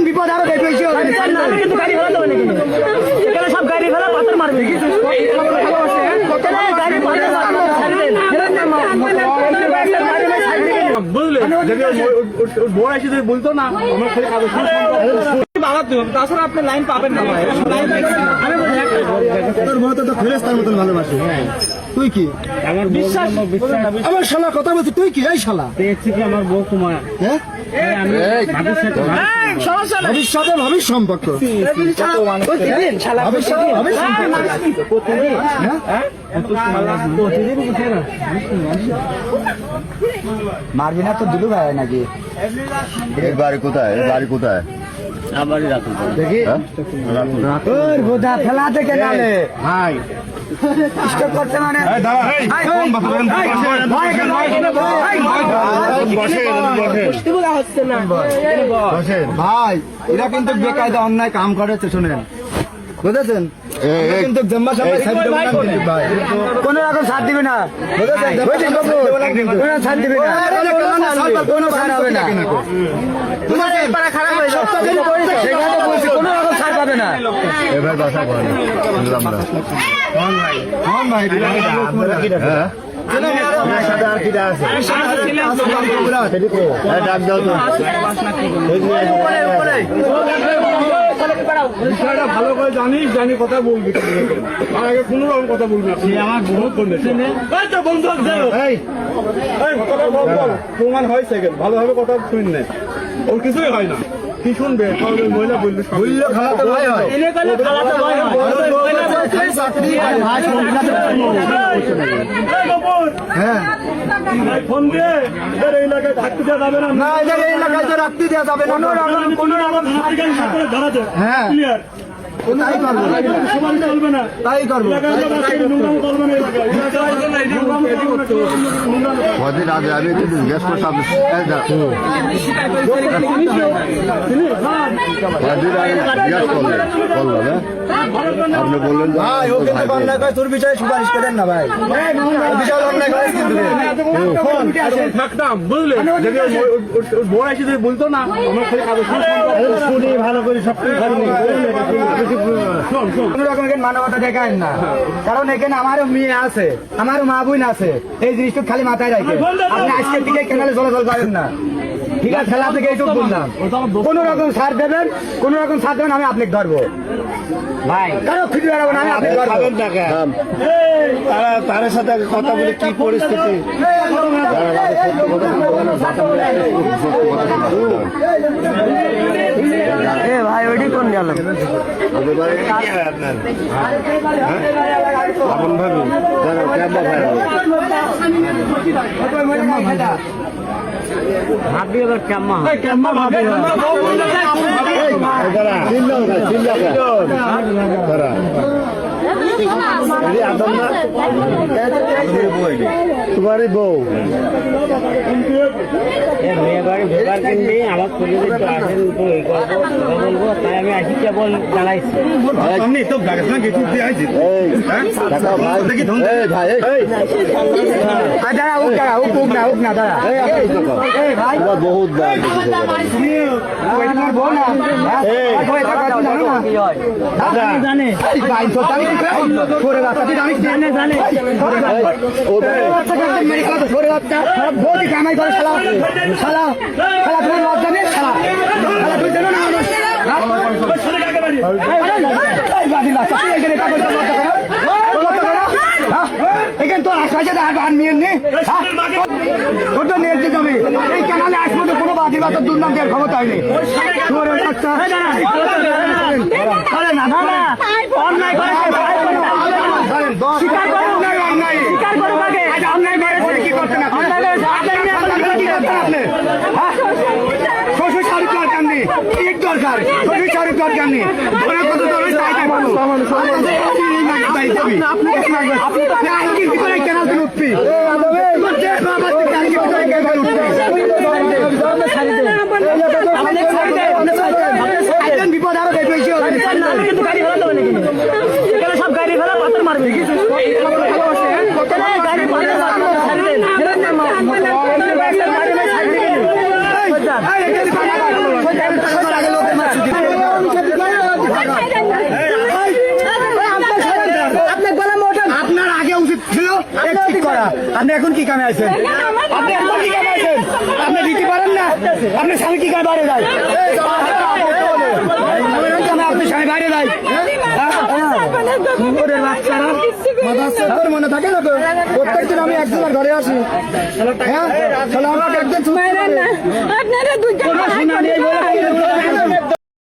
বিপদ আরো সব গাড়ি ফেলা পাথর মারবে বলতো না আমার তাছাড়া আপনি লাইন পাবেন না মতন ভালোবাসি তুই কি আমার বিশ্বাস আমার শালা কথা বলছি তুই কি এই শালা দেখছি কি আমার বউ তোমার হ্যাঁ ভবিষ্যতে ভবিষ্যৎ সম্পর্ক মারবি না তো দিলু ভাই নাকি বাড়ি কোথায় বাড়ি কোথায় দেখি ফেলা থেকে গেলে ভাই করতে মানে ভাই এরা কিন্তু বেকায়দা অন্যায় কাম করেছে শোনেন বুঝেছেন কিন্তু কোন রকম ছাড় দিবে না ছাড় দিবে না কোনো ছাড় হবে না খারাপ হয়ে যাচ্ছে কোনো রকম ছাড় পাবে না এবার বাসা করে ডাক দাও তো ভালো করে জানিস জানি কথা বলবি আর আগে কোনো রকম কথা বলবি আমার বহুত প্রমাণ হয় সেকেন্ড ভালোভাবে কথা শুন না ওর কিছুই হয় না কি শুনবে মহিলা বলবে ফোন দিয়ে এই এলাকায় থাকতে দেওয়া যাবে না এই এলাকায় রাখতে দেওয়া যাবে না কোনো রকম হ্যাঁ তাই করবো চলবে না তাই করবো কদিন আগে আমি একটু জিজ্ঞেস করতাম বললো না আপনি বললেন ভাই ও কিন্তু অন্যায় করে তোর বিষয়ে সুপারিশ করেন না ভাই বিশাল অন্যায় করে থাকতাম বুঝলে যদি বড় এসে যদি বলতো না আমার শুনি ভালো করে সব কোন রকম মানবতা দেখায় না কারণ এখানে আমারও মেয়ে আছে আমারও মা বোন আছে এই জিনিসটা খালি মাথায় রাখে আপনি আজকের দিকে কেনালে চলাচল করেন না ঠিক আছে খেলা থেকে এইসব বললাম কোন রকম ছাড় দেবেন কোন রকম ছাড় দেবেন আমি আপনাকে ধরবো ভাই কারো ফিরে বেড়াবো না আমি আপনাকে ধরবো তার সাথে কথা বলে কি পরিস্থিতি ভাই ওইটি কোন গেল আপন ভাবি ভাবি এবার কেমন ভাবি তোমারই বউ মেয়ে বাড়ি ভেবার কিনবি আমার বলবো তাই আমি আসি কেবল জানাইছি বহুত জানে কামাই করে খেলা খেলা খেলা তোমার লজ্জা নেই খেলা এখানে তো আশপাশে আর নিয়ে নি ওটা নিয়ে যেতে হবে এই ক্যানালে আসবো তো কোনো বাদি বাচ্চার দুর্নাম দেওয়ার ক্ষমতা হয়নি অন্যায় করে স্বীকার করো স্বীকার করো আগে অন্যায় মেরেছে কি করতেন আপনি কি করতেন আপনি শ্বশুর শাড়ি দরকার নেই ঠিক দরকার শ্বশুর শাড়ি দরকার নেই কত দরকার তাই বলো বিপদ আরো বেশি সব গাড়ি আপনার আগে উচিত ছিল ঠিক করা। আপনি এখন কি কামে আছেন? আপনি এখন কি কামে আছেন? আপনি দিতে পারেন না? আপনার স্বামী কি কামে বাইরে যায়? আপনি স্বামী বাইরে যায়? মনে থাকে না তো? প্রত্যেকদিন আমি একজনের ঘরে আসি। হ্যাঁ, আমাকে একজন আপনারা দুজন